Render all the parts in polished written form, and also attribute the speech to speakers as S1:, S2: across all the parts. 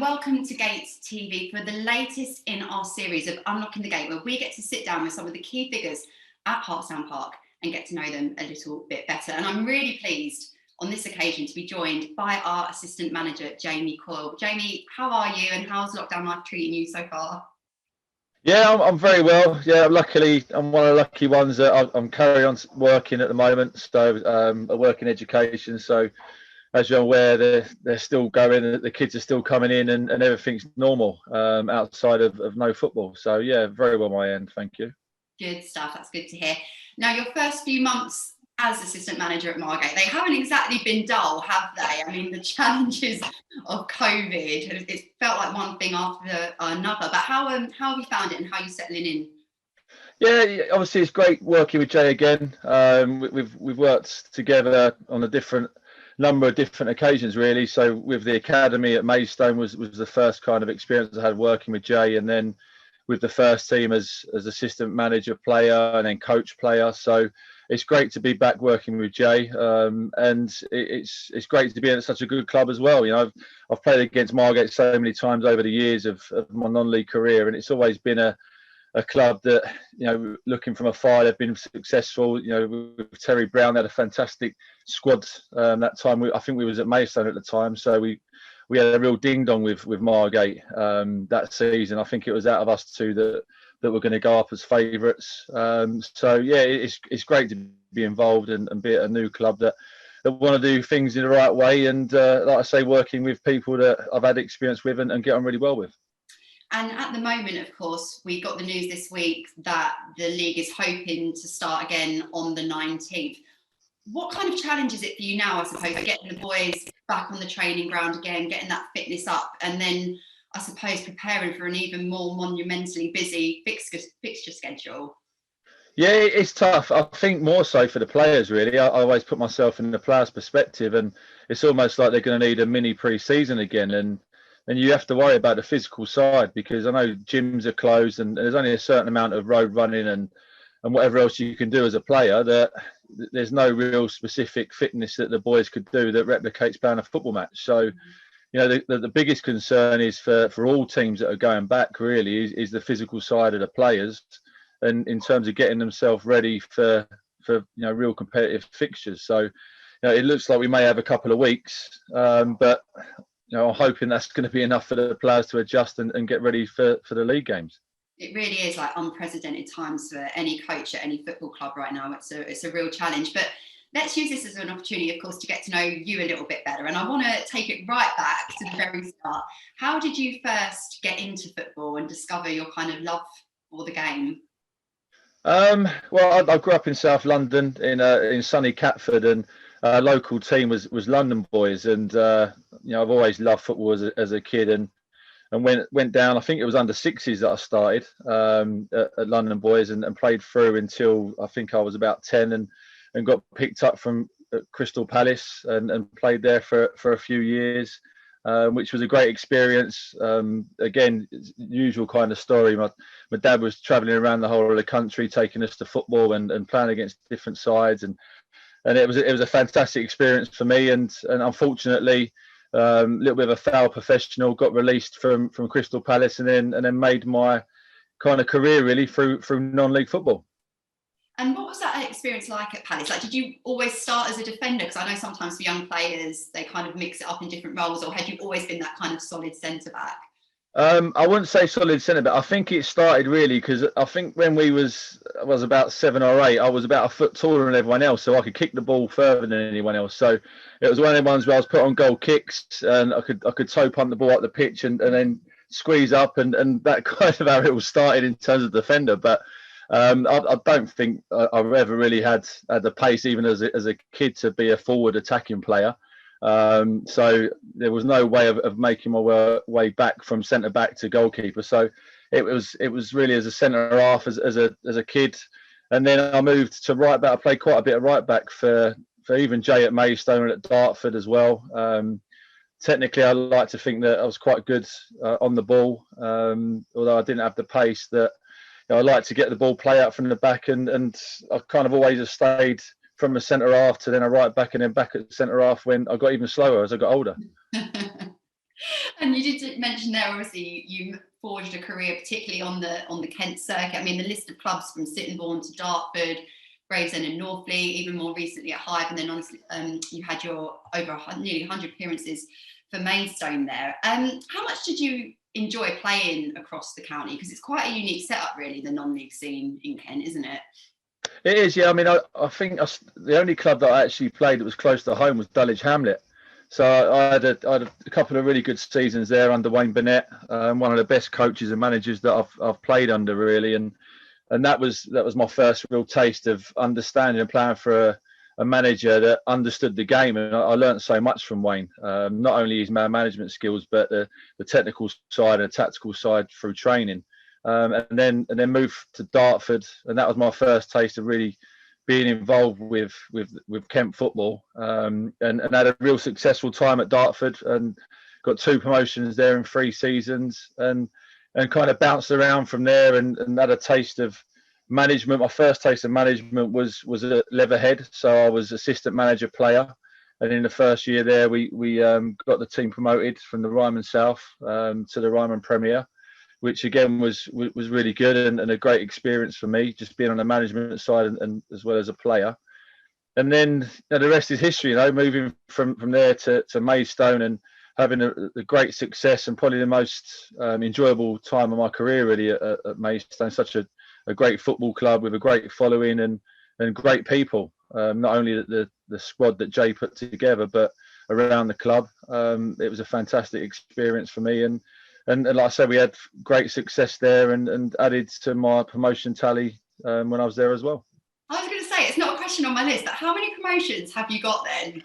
S1: welcome to GATEtv for the latest in our series of Unlocking the Gate, where we get to sit down with some of the key figures at Hartstown Park and get to know them a little bit better. And I'm really pleased on this occasion to be joined by our assistant manager, Jamie Coyle. Jamie, how are you and how's lockdown life treating you so far?
S2: Yeah, I'm very well. Yeah, luckily, I'm one of the lucky ones that I'm carrying on working at the moment. So I work in education. So as you're aware, they're still going. The kids are still coming in, and everything's normal outside of no football. So yeah, very well my end. Thank you.
S1: Good stuff. That's good to hear. Now, your first few months as assistant manager at Margate, they haven't exactly been dull, have they? I mean, the challenges of COVID, it's felt like one thing after another. But how have you found it, and how are you settling in?
S2: Yeah, obviously it's great working with Jay again. We've worked together on a number of different occasions, really. So with the academy at Maidstone was the first kind of experience I had working with Jay, and then with the first team as assistant manager player and then coach player. So it's great to be back working with Jay, and it's great to be at such a good club as well. You know, I've played against Margate so many times over the years of my non-league career, and it's always been a club that, you know, looking from afar, they've been successful. You know, with Terry Brown, they had a fantastic squad that time. I think we was at Maidstone at the time, so we had a real ding dong with Margate that season. I think it was out of us two that were going to go up as favourites. So yeah, it's great to be involved and be at a new club that want to do things in the right way, and like I say, working with people that I've had experience with and get on really well with.
S1: And at the moment, of course, we got the news this week that the league is hoping to start again on the 19th. What kind of challenge is it for you now, I suppose, getting the boys back on the training ground again, getting that fitness up, and then, I suppose, preparing for an even more monumentally busy fixture schedule?
S2: Yeah, it's tough. I think more so for the players, really. I always put myself in the players' perspective, and it's almost like they're going to need a mini pre-season again. And you have to worry about the physical side, because I know gyms are closed and there's only a certain amount of road running and whatever else you can do as a player, that there's no real specific fitness that the boys could do that replicates playing a football match. So, you know, the biggest concern is for all teams that are going back, really, is the physical side of the players, and in terms of getting themselves ready for you know, real competitive fixtures. So, you know, it looks like we may have a couple of weeks, but you know, I'm hoping that's going to be enough for the players to adjust and get ready for the league games.
S1: It really is like unprecedented times for any coach at any football club right now. It's a real challenge. But let's use this as an opportunity, of course, to get to know you a little bit better. And I want to take it right back to the very start. How did you first get into football and discover your kind of love for the game?
S2: Well, I grew up in South London in sunny Catford, and our local team was London Boys, and you know, I've always loved football as a kid, and went down. I think it was under sixes that I started at London Boys, and played through until I think I was about 10, and got picked up from Crystal Palace and played there for a few years, which was a great experience. Again, usual kind of story. My dad was travelling around the whole of the country, taking us to football and playing against different sides, and it was a fantastic experience for me. And unfortunately, a little bit of a foul professional, got released from Crystal Palace, and then made my kind of career really through non-league football.
S1: And what was that experience like at Palace? Like, did you always start as a defender? Because I know sometimes for young players, they kind of mix it up in different roles, or had you always been that kind of solid centre-back?
S2: I wouldn't say solid centre back. I think it started really because I think when I was about 7 or 8, I was about a foot taller than everyone else, so I could kick the ball further than anyone else. So it was one of the ones where I was put on goal kicks, and I could toe pump the ball up the pitch and then squeeze up, and that kind of how it all started in terms of defender. But I don't think I've ever really had the pace, even as a kid, to be a forward attacking player. So there was no way of making my way back from centre back to goalkeeper. So it was really as a centre half as a kid, and then I moved to right back. I played quite a bit of right back for even Jay at Maidstone and at Dartford as well. Technically, I like to think that I was quite good on the ball, although I didn't have the pace that, you know, I like to get the ball, play out from the back, and I kind of always have stayed from a centre half to then a right back and then back at centre half when I got even slower as I got older.
S1: And you did mention there, obviously, you forged a career, particularly on the Kent circuit. I mean, the list of clubs from Sittingbourne to Dartford, Gravesend and Northfleet, even more recently at Hive, and then honestly, you had your nearly 100 appearances for Maidstone there. How much did you enjoy playing across the county? Because it's quite a unique setup, really, the non-league scene in Kent, isn't it?
S2: It is, yeah. I mean, I think the only club that I actually played that was close to home was Dulwich Hamlet. So I had a couple of really good seasons there under Wayne Burnett, one of the best coaches and managers that I've played under, really, and that was my first real taste of understanding and playing for a manager that understood the game, and I learned so much from Wayne. Not only his man management skills, but the technical side and the tactical side through training. And then moved to Dartford, and that was my first taste of really being involved with Kent football, and had a real successful time at Dartford, and got 2 promotions there in 3 seasons, and kind of bounced around from there, and had a taste of management. My first taste of management was at Leatherhead, so I was assistant manager player, and in the first year there we got the team promoted from the Ryman South to the Ryman Premier, which again was really good and a great experience for me, just being on the management side and as well as a player. And then the rest is history, moving from there to Maidstone and having a great success and probably the most enjoyable time of my career really at Maidstone. Such a great football club with a great following and great people. Not only the squad that Jay put together, but around the club. It was a fantastic experience for me, and like I said, we had great success there and added to my promotion tally when I was there as well.
S1: I was going to say, it's not a question on my list, but how many promotions have you got then?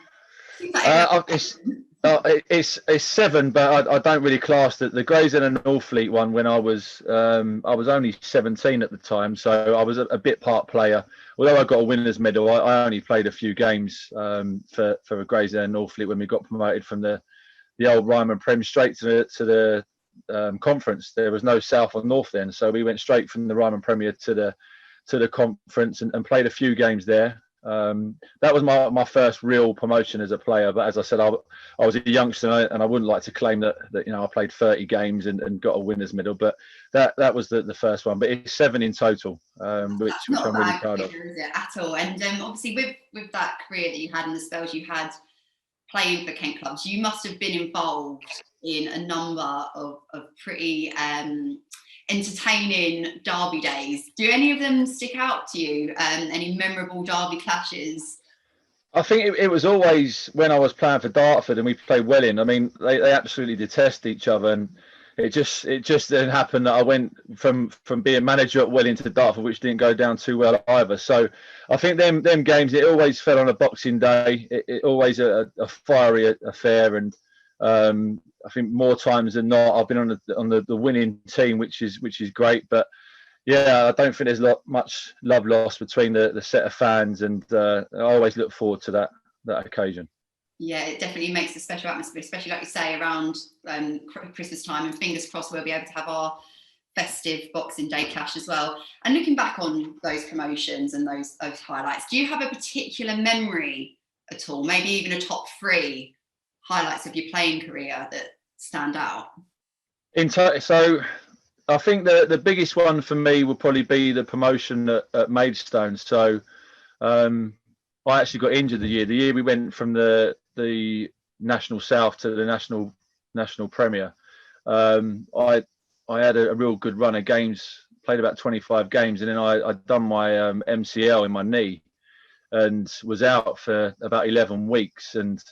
S2: It's 7, but I don't really class the Gravesend and Northfleet one when I was only 17 at the time, so I was a bit part player. Although I got a winners medal, I only played a few games for Gravesend and Northfleet when we got promoted from the old Ryman Prem straight to the conference. There was no South or North then, so we went straight from the Ryman Premier to the conference and played a few games there. That was my first real promotion as a player, but as I said, I was a youngster and I wouldn't like to claim that I played 30 games and got a winners medal, but that was the first one. But it's 7 in total, which I'm really proud of.
S1: Is it at all? And obviously with that career that you had and the spells you had playing for Kent clubs, you must have been involved in a number of pretty entertaining derby days. Do any of them stick out to you? Any memorable derby clashes?
S2: I think it was always when I was playing for Dartford and we played Welling. I mean, they absolutely detest each other, and it just then happened that I went from being manager at Welling to Dartford, which didn't go down too well either. So I think them games, it always fell on a Boxing Day. It always a fiery affair, and I think more times than not I've been on the winning team, which is great. But yeah, I don't think there's much love lost between the set of fans, and I always look forward to that occasion.
S1: Yeah, it definitely makes a special atmosphere, especially like you say around Christmas time, and fingers crossed we'll be able to have our festive Boxing Day clash as well. And looking back on those promotions and those highlights, do you have a particular memory at all, maybe even a top 3 highlights of your playing career that stand out?
S2: So I think the biggest one for me would probably be the promotion at Maidstone. So I actually got injured the year we went from the National South to the National Premier. I had a real good run of games, played about 25 games, and then I'd done my MCL in my knee and was out for about 11 weeks. And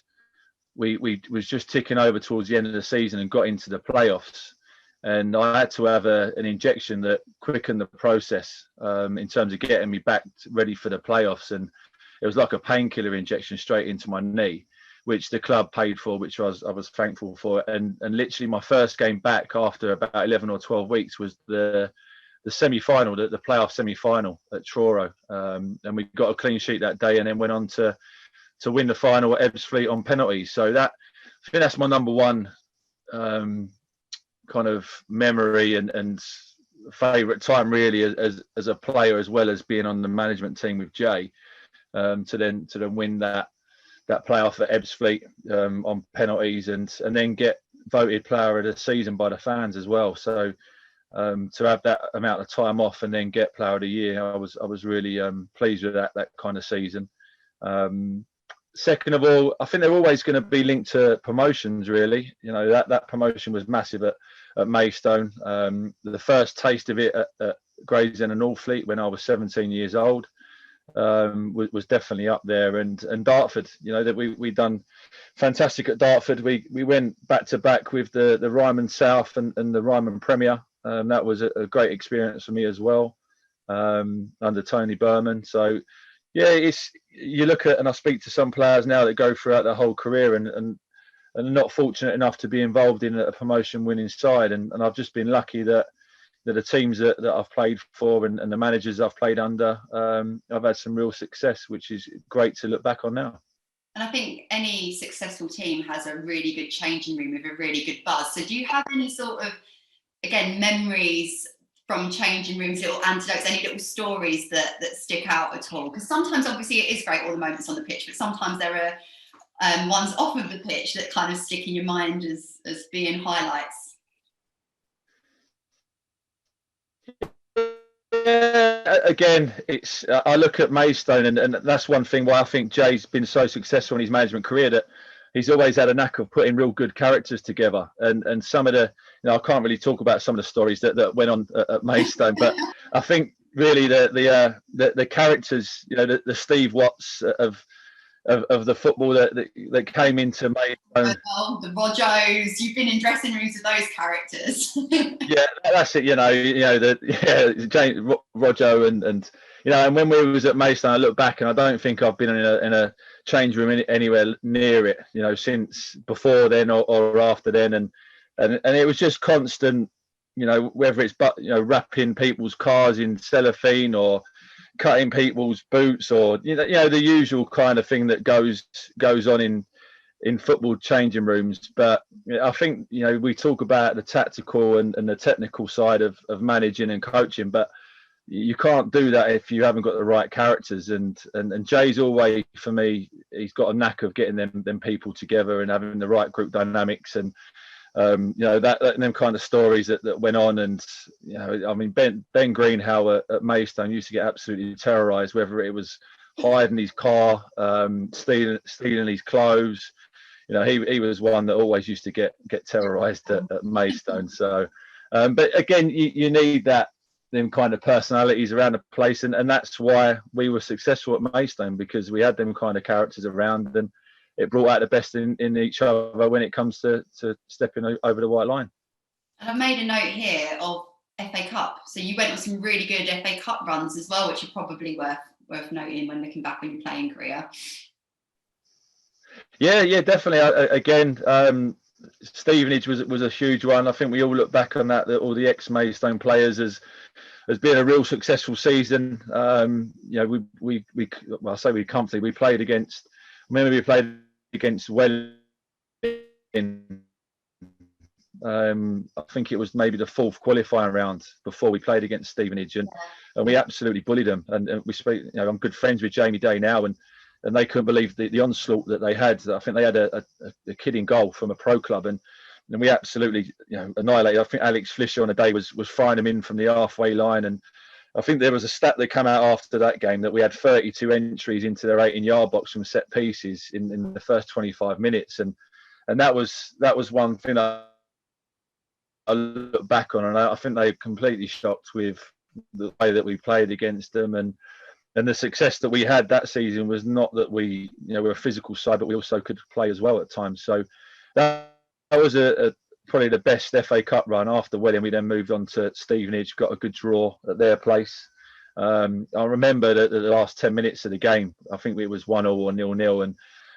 S2: we was just ticking over towards the end of the season and got into the playoffs. And I had to have an injection that quickened the process in terms of getting me back ready for the playoffs. And it was like a painkiller injection straight into my knee, which the club paid for, which I was thankful for. And literally my first game back after about 11 or 12 weeks was the semi-final, the playoff semi-final at Truro. And we got a clean sheet that day and then went on to win the final at Ebbsfleet on penalties. So I think that's my number one kind of memory and favourite time really as a player, as well as being on the management team with Jay, to then win that playoff at Ebbsfleet on penalties and then get voted player of the season by the fans as well. So to have that amount of time off and then get player of the year, I was really pleased with that kind of season. Second of all, I think they're always going to be linked to promotions. Really, that promotion was massive at Maidstone. The first taste of it at Gravesend and Northfleet when I was 17 years old was definitely up there. And Dartford, that we done fantastic at Dartford. We went back to back with the Ryman South and the Ryman Premier. That was a great experience for me as well, under Tony Berman. So yeah, you look at, and I speak to some players now that go throughout their whole career and not fortunate enough to be involved in a promotion winning side. And I've just been lucky that the teams that I've played for and the managers I've played under, I've had some real success, which is great to look back on now.
S1: And I think any successful team has a really good changing room with a really good buzz. So do you have any sort of, again, memories from changing rooms, little anecdotes, any little stories that stick out at all? Because sometimes, obviously, it is great, all the moments on the pitch, but sometimes there are ones off of the pitch that kind of stick in your mind as being highlights.
S2: Again, it's I look at Maidstone, and that's one thing why I think Jay's been so successful in his management career, that he's always had a knack of putting real good characters together. And some of the, I can't really talk about some of the stories that went on at Maidstone, but I think really the characters, the Steve Watts of the football that came into Maidstone.
S1: Oh, the Rojos, you've been in dressing rooms with those characters.
S2: Yeah, that's it. James Rojo and when we was at Maidstone, I look back and I don't think I've been in a change room anywhere near it, since before then or after then, and it was just constant, whether it's wrapping people's cars in cellophane or cutting people's boots or the usual kind of thing that goes on in football changing rooms. But I think we talk about the tactical and the technical side of managing and coaching, but you can't do that if you haven't got the right characters. And Jay's always, for me, he's got a knack of getting them people together and having the right group dynamics. And that them kind of stories that went on. And I mean, Ben Greenhow at Maidstone used to get absolutely terrorised, whether it was hiding his car, stealing his clothes. He was one that always used to get terrorised at Maidstone. So, but again, you need them kind of personalities around the place, and that's why we were successful at Maidstone, because we had them kind of characters around, and it brought out the best in each other when it comes to stepping over the white line.
S1: And I've made a note here of FA Cup. So you went on some really good FA Cup runs as well, which are probably worth noting when looking back on your playing career. Yeah,
S2: definitely. Again, Stevenage was a huge one. I think we all look back on that all the ex-Maidstone players as being a real successful season. I say we comfortably. We played against. Remember, we played against Welling. I think it was maybe the fourth qualifying round before we played against Stevenage, and we absolutely bullied them. And we speak. I'm good friends with Jamie Day now, and they couldn't believe the onslaught that they had. I think they had a kid in goal from a pro club, and we absolutely annihilated. I think Alex Flisher on a day was frying them in from the halfway line, and I think there was a stat that came out after that game that we had 32 entries into their 18-yard box from set pieces in the first 25 minutes, and that was one thing I look back on, and I think they completely shocked with the way that we played against them, and the success that we had that season was not that we were a physical side, but we also could play as well at times. So that was probably the best FA Cup run. After Welling, we then moved on to Stevenage, got a good draw at their place. I remember that the last 10 minutes of the game, I think it was 1-1 or 0-0,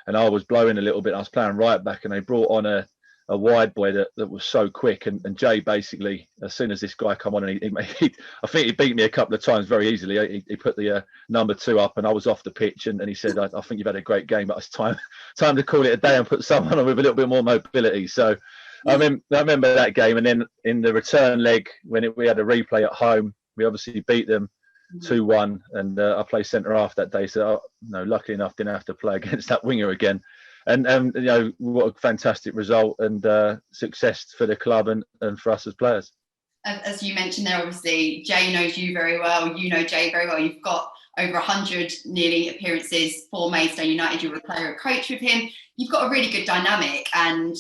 S2: and I was blowing a little bit. I was playing right back, and they brought on a wide boy that was so quick, and Jay basically, as soon as this guy come on, and I think he beat me a couple of times very easily. He put the number 2 up, and I was off the pitch, and he said, I think you've had a great game, but it's time to call it a day and put someone on with a little bit more mobility. So I remember that game, and then in the return leg, when we had a replay at home, we obviously beat them 2-1, and I played centre half that day, so luckily enough didn't have to play against that winger again. and you know, what a fantastic result and success for the club and for us as players.
S1: As you mentioned there, obviously Jay knows you very well, you know Jay very well. You've got over 100 nearly appearances for Maidstone United. You were a player and coach with him. You've got a really good dynamic, and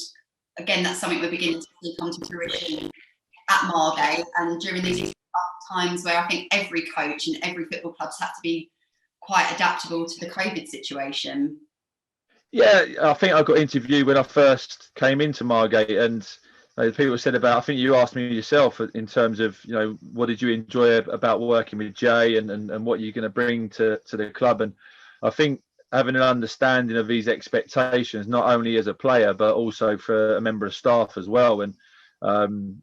S1: again, that's something we're beginning to see come to fruition at Margate. And during these tough times where I think every coach and every football club's had to be quite adaptable to the COVID situation.
S2: Yeah, I think I got interviewed when I first came into Margate, and people said about, I think you asked me yourself in terms of, you know, what did you enjoy about working with Jay and what you're going to bring to the club. And I think having an understanding of these expectations, not only as a player, but also for a member of staff as well. And,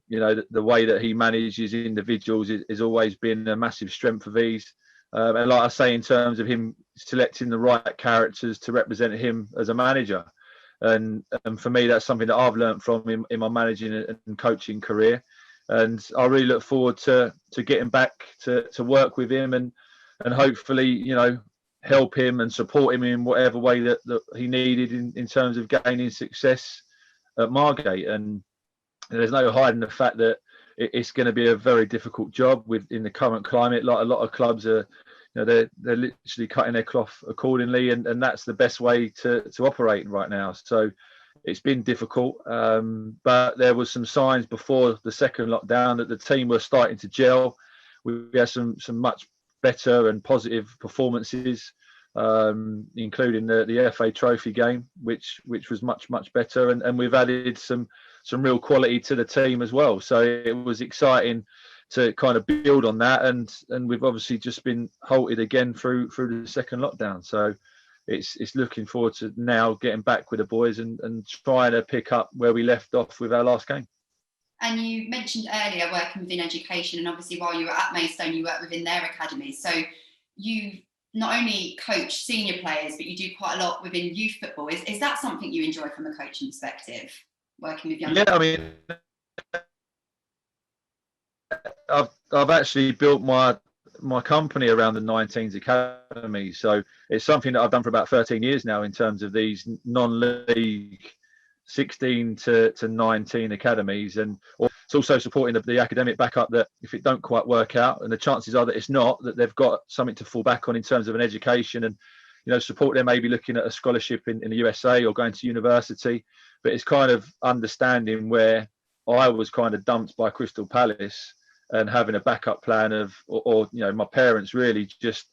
S2: you know, the way that he manages individuals has always been a massive strength of these. And like I say, in terms of him selecting the right characters to represent him as a manager. And for me, that's something that I've learned from him in my managing and coaching career. And I really look forward to getting back to work with him and hopefully, you know, help him and support him in whatever way that he needed in terms of gaining success at Margate. And there's no hiding the fact that it's going to be a very difficult job in the current climate. Like a lot of clubs are, you know, they're literally cutting their cloth accordingly, and that's the best way to operate right now. So it's been difficult, but there was some signs before the second lockdown that the team were starting to gel. We had some much better and positive performances, including the FA Trophy game, which was much better, and we've added some real quality to the team as well. So it was exciting to kind of build on that, and we've obviously just been halted again through the second lockdown. So it's looking forward to now getting back with the boys and trying to pick up where we left off with our last game.
S1: And you mentioned earlier working within education, and obviously while you were at Maidstone, you worked within their academy. So you not only coach senior players, but you do quite a lot within youth football. Is that something you enjoy from a coaching perspective, working with young?
S2: Yeah, I mean, I've actually built my company around the 19s academy. So it's something that I've done for about 13 years now in terms of these non-league 16 to 19 academies, and it's also supporting the academic backup that if it don't quite work out, and the chances are that it's not, that they've got something to fall back on in terms of an education, and you know, support them maybe looking at a scholarship in the USA or going to university. But it's kind of understanding where I was kind of dumped by Crystal Palace and having a backup plan of, or you know, my parents really just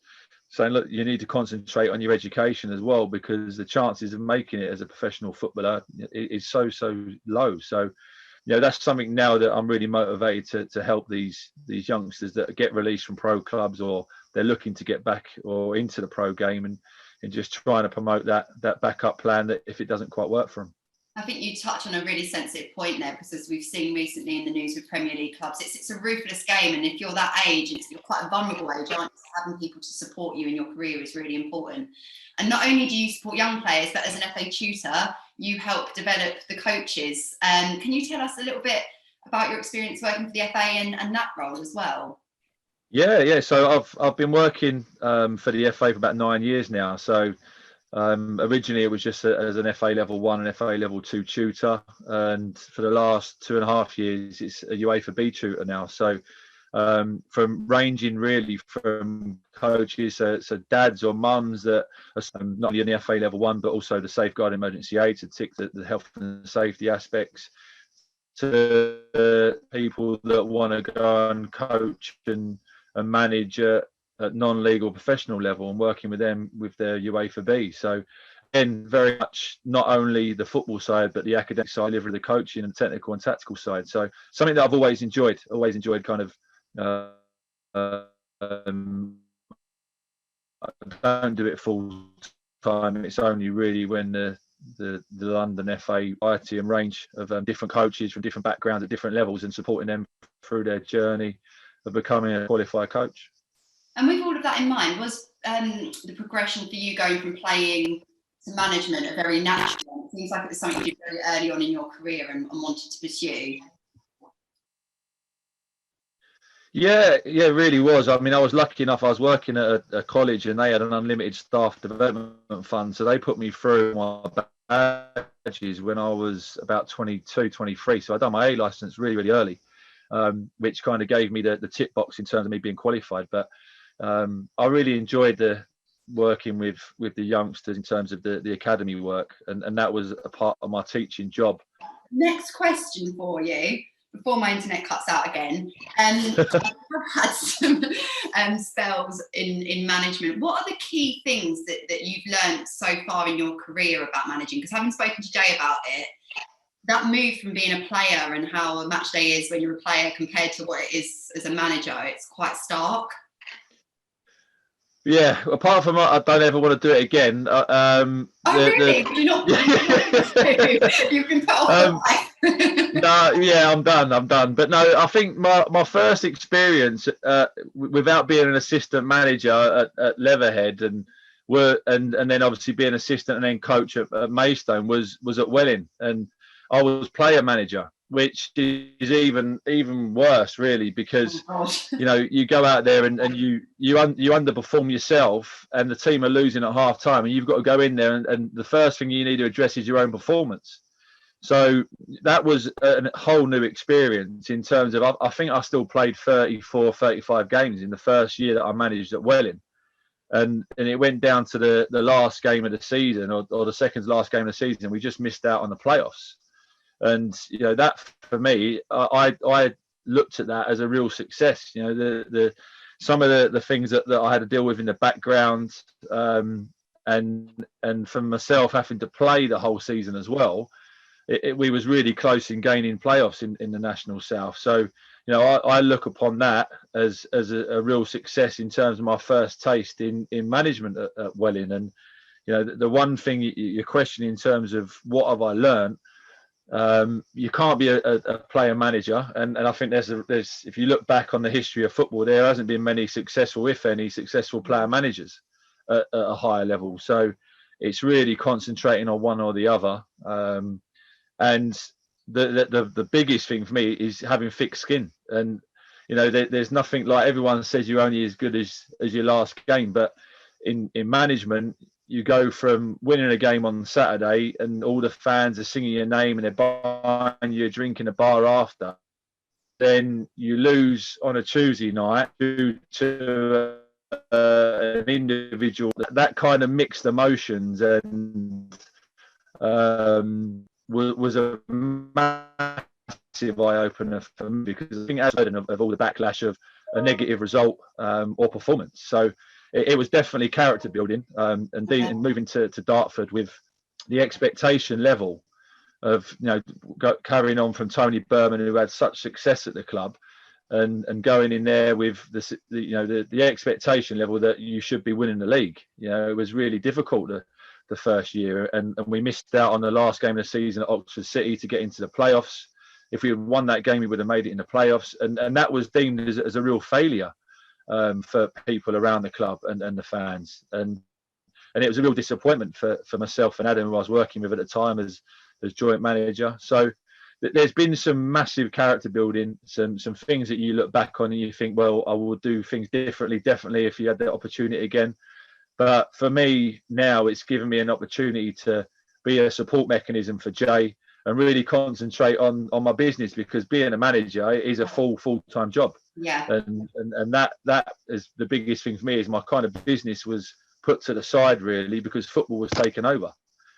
S2: saying, look, you need to concentrate on your education as well, because the chances of making it as a professional footballer is so low. So, you know, that's something now that I'm really motivated to help these youngsters that get released from pro clubs, or they're looking to get back or into the pro game, and just trying to promote that backup plan that if it doesn't quite work for them.
S1: I think you touch on a really sensitive point there, because as we've seen recently in the news with Premier League clubs, it's a ruthless game, and if you're that age, you're quite a vulnerable age, aren't you? Having people to support you in your career is really important. And not only do you support young players, but as an FA tutor, you help develop the coaches. Can you tell us a little bit about your experience working for the FA and that role as well?
S2: Yeah. So I've been working for the FA for about 9 years now. So originally it was just as an FA level 1 and FA level 2 tutor, and for the last 2.5 years it's a UEFA B tutor now. So from ranging really from coaches, so dads or mums that are not only in the FA level 1 but also the safeguard emergency aid to tick the health and safety aspects, to people that want to go and coach and manage at non-legal professional level, and working with them with their UEFA B. So again, very much not only the football side but the academic side, the coaching and technical and tactical side. So something that I've always enjoyed kind of I don't do it full time. It's only really when the London FA variety and range of different coaches from different backgrounds at different levels, and supporting them through their journey of becoming a qualified coach.
S1: And with all of that in mind, was the progression for you going from playing to management a very natural one? It seems like it was something you did very early on in your career and wanted to pursue.
S2: Yeah, it really was. I mean, I was lucky enough. I was working at a college, and they had an unlimited staff development fund, so they put me through my badges when I was about 22, 23. So I done my A license really, really early, which kind of gave me the tick box in terms of me being qualified. But I really enjoyed the working with the youngsters in terms of the academy work, and that was a part of my teaching job.
S1: Next question for you, before my internet cuts out again. I've had some spells in management. What are the key things that you've learned so far in your career about managing? Because having spoken to Jay about it, that move from being a player and how a match day is when you're a player compared to what it is as a manager, it's quite stark.
S2: Yeah, apart from I don't ever want to do it again.
S1: Really? You're not you've been put off
S2: No, yeah, I'm done. But no, I think my first experience without being an assistant manager at Leatherhead and then obviously being assistant and then coach at Maidstone was at Welling, and I was player manager, which is even worse really, because you know, you go out there and you underperform yourself and the team are losing at half time, and you've got to go in there and the first thing you need to address is your own performance. So that was a whole new experience in terms of, I think I still played 34, 35 games in the first year that I managed at Welling. And it went down to the last game of the season, or the second last game of the season. We just missed out on the playoffs. And, you know, that for me, I looked at that as a real success. You know, some of the things that I had to deal with in the background, and for myself having to play the whole season as well, we was really close in gaining playoffs in the National South. So, you know, I look upon that as a real success in terms of my first taste in management at Welling. And, you know, the one thing you're questioning in terms of what have I learned, you can't be a player manager. And I think there's if you look back on the history of football, there hasn't been many successful, if any, successful player managers at a higher level. So it's really concentrating on one or the other. And the biggest thing for me is having thick skin. And, you know, there's nothing like, everyone says you're only as good as your last game, but in management, you go from winning a game on Saturday and all the fans are singing your name and they're buying you a drink in a bar after. Then you lose on a Tuesday night due to an individual. That kind of mixed emotions and was a massive eye-opener for me, because I think as of all the backlash of a negative result or performance. So it was definitely character building, and moving to Dartford with the expectation level of, you know, carrying on from Tony Berman, who had such success at the club, and going in there with the expectation level that you should be winning the league. You know, it was really difficult the first year, and we missed out on the last game of the season at Oxford City to get into the playoffs. If we had won that game, we would have made it in the playoffs, and that was deemed as a real failure for people around the club and the fans, and it was a real disappointment for myself and Adam, who I was working with at the time as joint manager. So there's been some massive character building, some things that you look back on and you think, well, I will do things differently, definitely, if you had that opportunity again. But for me now, it's given me an opportunity to be a support mechanism for Jay and really concentrate on my business, because being a manager is a full-time job.
S1: Yeah.
S2: And that is the biggest thing for me, is my kind of business was put to the side really, because football was taken over.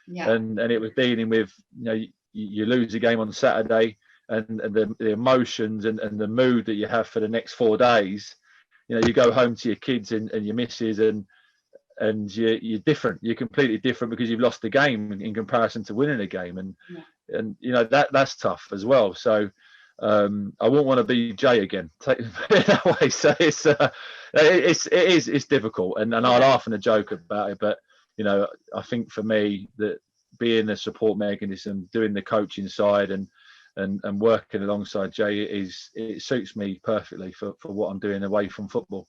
S1: Yeah.
S2: And it was dealing with, you know, you lose a game on Saturday and the emotions and the mood that you have for the next 4 days. You know, you go home to your kids and your missus and you're different. You're completely different because you've lost the game in comparison to winning a game, and you know that's tough as well. So I wouldn't want to be Jay again. Take it that way. So it's difficult, and I laugh and a joke about it. But you know, I think for me, that being the support mechanism, doing the coaching side, and working alongside Jay it suits me perfectly for what I'm doing away from football.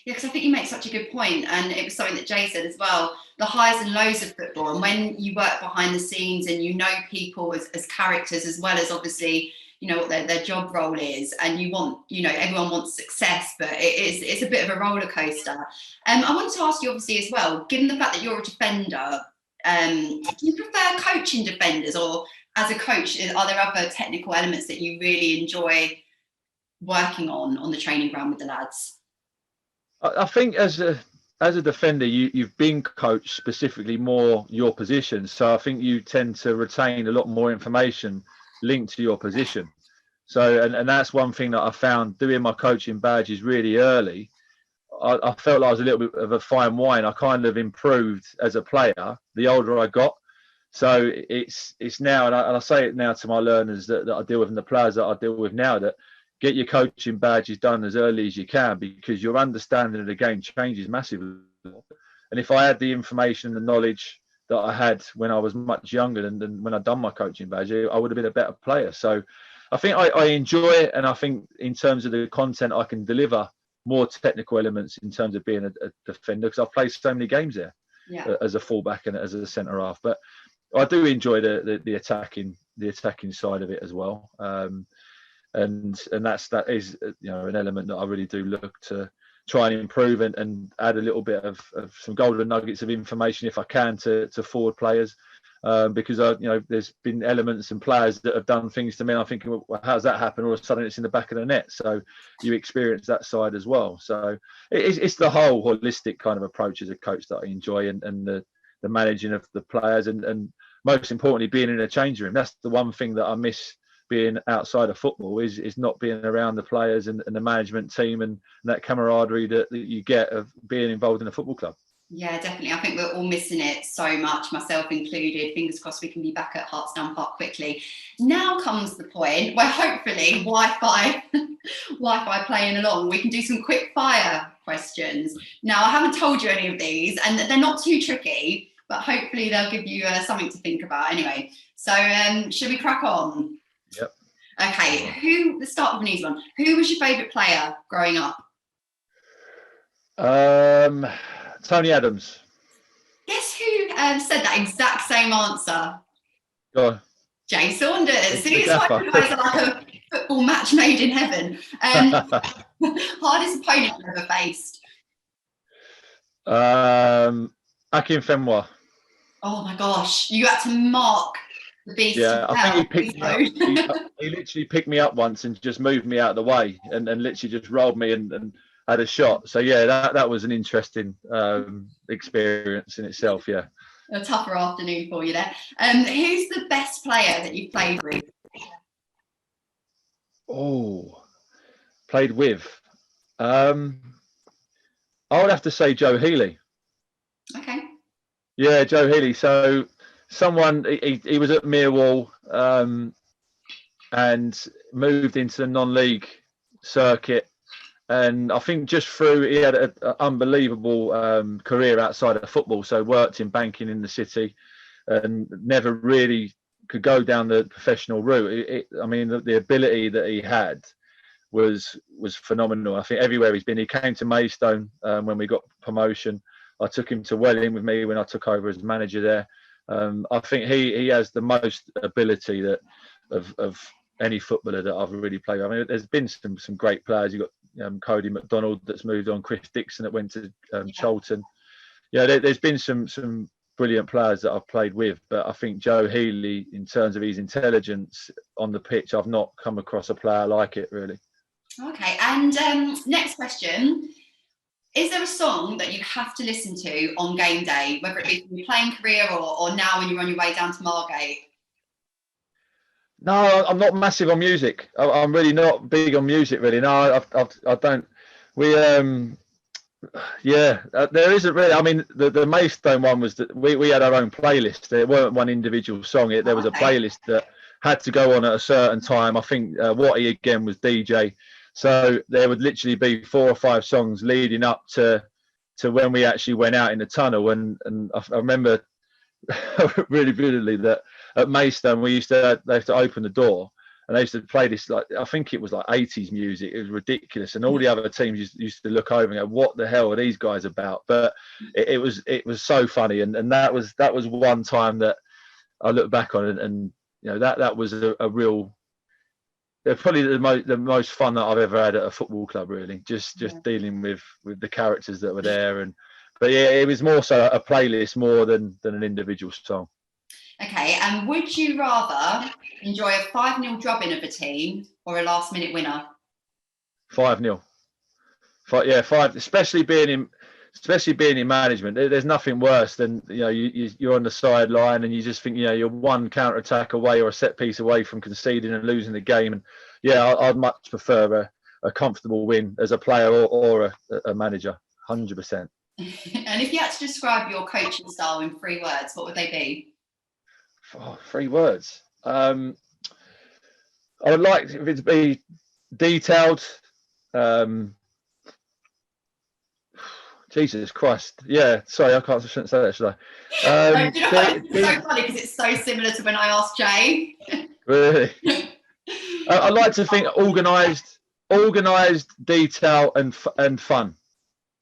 S1: Yeah, because I think you make such a good point, and it was something that Jay said as well, the highs and lows of football. And when you work behind the scenes and you know people as characters, as well as obviously, you know, what their job role is, and you want, you know, everyone wants success, but it's a bit of a roller coaster. I wanted to ask you, obviously, as well, given the fact that you're a defender, Do you prefer coaching defenders, or as a coach, are there other technical elements that you really enjoy working on the training ground with the lads?
S2: I think as a defender, you've been coached specifically more your position. So I think you tend to retain a lot more information linked to your position. So, and that's one thing that I found doing my coaching badges really early. I felt like I was a little bit of a fine wine. I kind of improved as a player the older I got. So it's now, and I say it now to my learners that I deal with, and the players that I deal with now, that get your coaching badges done as early as you can, because your understanding of the game changes massively. And if I had the information and the knowledge that I had when I was much younger than when I'd done my coaching badge, I would have been a better player. So I think I enjoy it, and I think in terms of the content, I can deliver more technical elements in terms of being a defender, because I've played so many games there as a fullback and as a centre half. But I do enjoy the attacking side of it as well, and that is an element that I really do look to try and improve and add a little bit of some golden nuggets of information if I can to forward players. Because there's been elements and players that have done things to me, and I'm thinking, well, how's that happen? All of a sudden, it's in the back of the net. So you experience that side as well. So it's the whole holistic kind of approach as a coach that I enjoy, and the managing of the players, and most importantly, being in a change room. That's the one thing that I miss being outside of football, is not being around the players and the management team and that camaraderie that you get of being involved in a football club.
S1: Yeah, definitely. I think we're all missing it so much, myself included. Fingers crossed we can be back at Hartsdown Park quickly. Now comes the point where hopefully Wi-Fi playing along, we can do some quick fire questions. Now, I haven't told you any of these, and they're not too tricky, but hopefully they'll give you something to think about anyway. So should we crack on?
S2: Yep.
S1: Okay, let's start with an easy one. Who was your favourite player growing up?
S2: Tony Adams.
S1: Guess who said that exact same answer?
S2: Go on.
S1: Jay Saunders. See, it's like you guys are like a football match made in heaven. Hardest opponent you've ever faced?
S2: Akinfenwa.
S1: Oh my gosh, you had to mark the beast.
S2: Yeah, I think he picked me up. He literally picked me up once and just moved me out of the way, and literally just rolled me and had a shot. So yeah, that was an interesting experience in itself. Yeah,
S1: a tougher afternoon for you there. Who's the best player that you've played with?
S2: Played with. I would have to say Joe Healy.
S1: Okay.
S2: Yeah, Joe Healy. So someone he was at Millwall and moved into the non-league circuit. And I think just through, he had an unbelievable career outside of football. So worked in banking in the city, and never really could go down the professional route. I mean, the ability that he had was phenomenal. I think everywhere he's been, he came to Maidstone when we got promotion. I took him to Welling with me when I took over as manager there. I think he has the most ability of any footballer that I've really played with. I mean, there's been some great players. You've got Cody McDonald that's moved on, Chris Dixon that went to Charlton. Yeah, there's been some brilliant players that I've played with, but I think Joe Healy, in terms of his intelligence on the pitch, I've not come across a player like it really.
S1: Okay, and next question. Is there a song that you have to listen to on game day, whether it be from your playing career or now when you're on your way down to Margate?
S2: No, I'm not massive on music. I'm really not big on music, really. No, I don't. There isn't really. I mean, the Maidstone one was that we had our own playlist. There weren't one individual song. There was a playlist that had to go on at a certain time. I think Watty again was DJ. So there would literally be 4 or 5 songs leading up to when we actually went out in the tunnel. And I remember really vividly that at Maidstone they used to open the door and they used to play this, like, I think it was like 80s music. It was ridiculous, and all the other teams used to look over and go, "What the hell are these guys about?" But it was so funny, and that was one time that I look back on it, and that was a real. They're probably the most fun that I've ever had at a football club, really. Just dealing with the characters that were there and but yeah, it was more so a playlist more than an individual song.
S1: Okay, and would you rather enjoy a 5-0 drubbing of a team or a last-minute winner?
S2: 5-0. Yeah, 5. Especially being in management, there's nothing worse than you're on the sideline and you just think you're one counter attack away or a set piece away from conceding and losing the game. And yeah, I'd much prefer a comfortable win as a player or a manager, 100%.
S1: And if you had to describe your coaching style in 3 words, what would they be?
S2: 3 words. I would like it to be detailed. Jesus Christ. Yeah, sorry, I shouldn't say that, should I?
S1: It's so funny because it's so similar to when I asked Jay.
S2: Really? I'd like to think organised, detail and fun,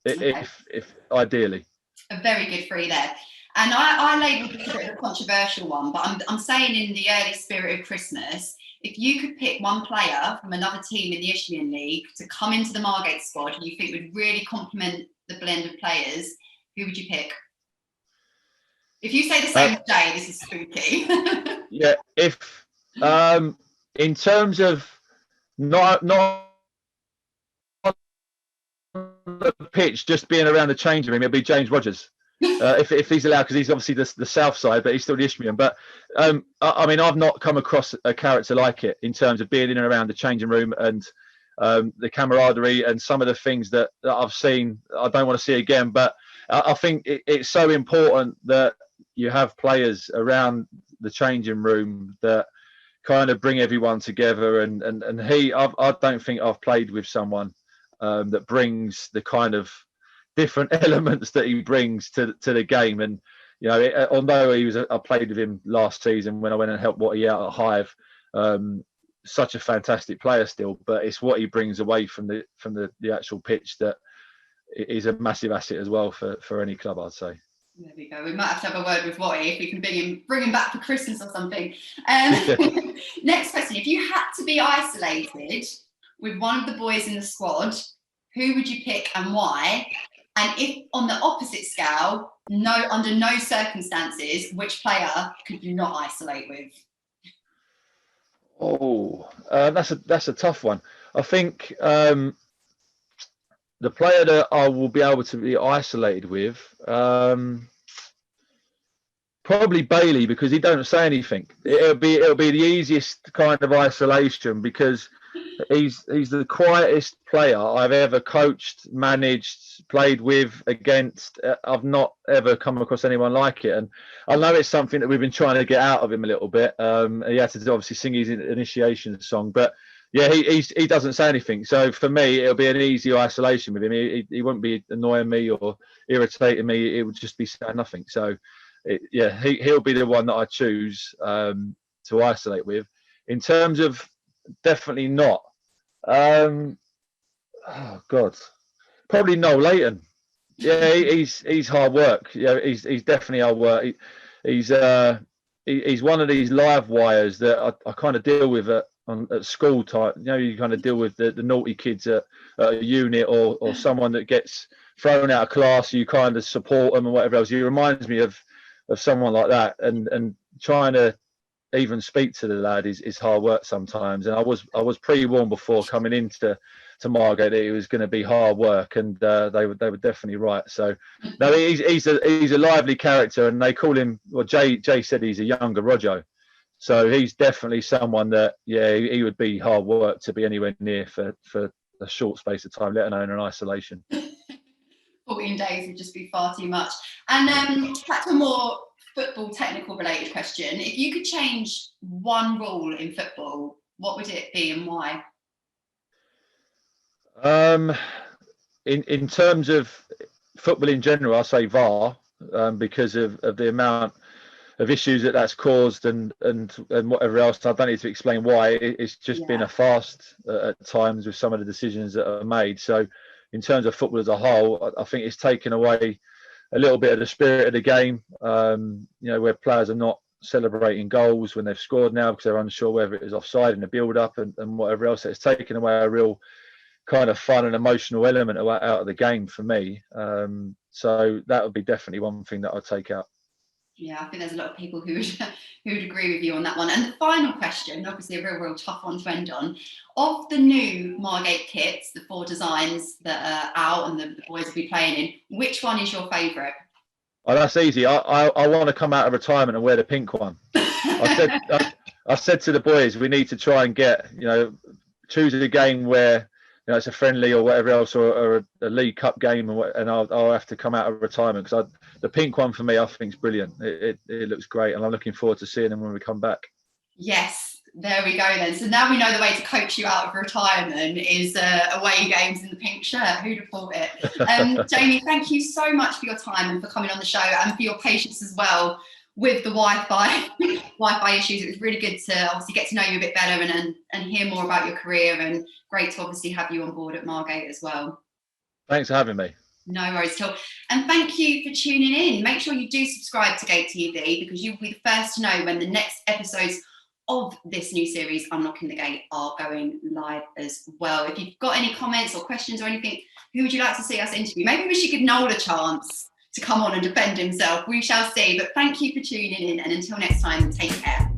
S1: Okay.
S2: if ideally.
S1: A very good 3 there. And I labelled this a bit of a controversial one, but I'm saying in the early spirit of Christmas, if you could pick one player from another team in the Isthmian League to come into the Margate squad who you think would really complement the blend of players, who would you pick? If you say the same as Jay, this is spooky.
S2: Yeah, if in terms of not on the pitch, just being around the changing room, it'll be James Rogers. If he's allowed, because he's obviously the south side, but he's still the Isthmian. But I mean, I've not come across a character like it in terms of being in and around the changing room and the camaraderie and some of the things that I've seen. I don't want to see again, but I think it's so important that you have players around the changing room that kind of bring everyone together. And I don't think I've played with someone that brings the kind of different elements that he brings to the game. And although I played with him last season when I went and helped Watty out at Hive, such a fantastic player still, but it's what he brings away from the actual pitch that is a massive asset as well for any club, I'd say.
S1: There we go. We might have to have a word with Watty if we can bring him back for Christmas or something. Next question: if you had to be isolated with one of the boys in the squad, who would you pick and why? And if on the opposite scale, under no circumstances, which player could you not isolate with?
S2: Oh, that's a tough one. I think the player that I will be able to be isolated with, probably Bailey, because he don't say anything. It'll be the easiest kind of isolation because he's the quietest player I've ever coached, managed, played with, against. I've not ever come across anyone like it, and I know it's something that we've been trying to get out of him a little bit. He had to obviously sing his initiation song, but yeah, he doesn't say anything. So for me, it'll be an easy isolation with him. He won't be annoying me or irritating me. It would just be saying nothing. So he'll be the one that I choose to isolate with. In terms of definitely not. Oh God, probably Noel Leighton. Yeah, he's hard work. Yeah, he's definitely hard work. He's one of these live wires that I kind of deal with at school type. You kind of deal with the naughty kids at a unit or someone that gets thrown out of class. You kind of support them and whatever else. He reminds me of someone like that, and trying to even speak to the lad is hard work sometimes. And I was pre-warned before coming into Margate that it was going to be hard work, and they were definitely right. So no, he's a lively character, and they call him. Well, Jay said he's a younger Rojo, so he's definitely someone that he would be hard work to be anywhere near for a short space of time, let alone in isolation.
S1: 14 days would just be far too much. And back to a more football technical related question: if you could change one rule in football, what would it be and why?
S2: In terms of football in general, I say VAR, because of the amount of issues that's caused and whatever else. I don't need to explain why. It's just been a fast at times with some of the decisions that are made. So in terms of football as a whole, I think it's taken away a little bit of the spirit of the game, where players are not celebrating goals when they've scored now because they're unsure whether it is offside in the build-up and whatever else. It's taken away a real kind of fun and emotional element out of the game for me. So that would be definitely one thing that I'd take out.
S1: Yeah, I think there's a lot of people who would agree with you on that one. And the final question, obviously a real tough one to end on. Of the new Margate kits, the 4 designs that are out and the boys will be playing in, which one is your favourite?
S2: Oh, that's easy. I want to come out of retirement and wear the pink one. I said to the boys, we need to try and get, choose a game where it's a friendly or whatever else, or a League Cup game, and I'll have to come out of retirement, because the pink one for me I think is brilliant. It looks great, and I'm looking forward to seeing them when we come back.
S1: Yes, there we go then. So now we know the way to coach you out of retirement is away games in the pink shirt. Who'd have thought it? Jamie, thank you so much for your time and for coming on the show, and for your patience as well with the Wi-Fi issues. It was really good to obviously get to know you a bit better and hear more about your career, and great to obviously have you on board at Margate as well.
S2: Thanks for having me.
S1: No worries at all. And thank you for tuning in. Make sure you do subscribe to GATEtv, because you'll be the first to know when the next episodes of this new series, Unlocking the Gate, are going live as well. If you've got any comments or questions or anything, who would you like to see us interview? Maybe we should give Noel a chance to come on and defend himself. We shall see. But thank you for tuning in, and until next time, take care.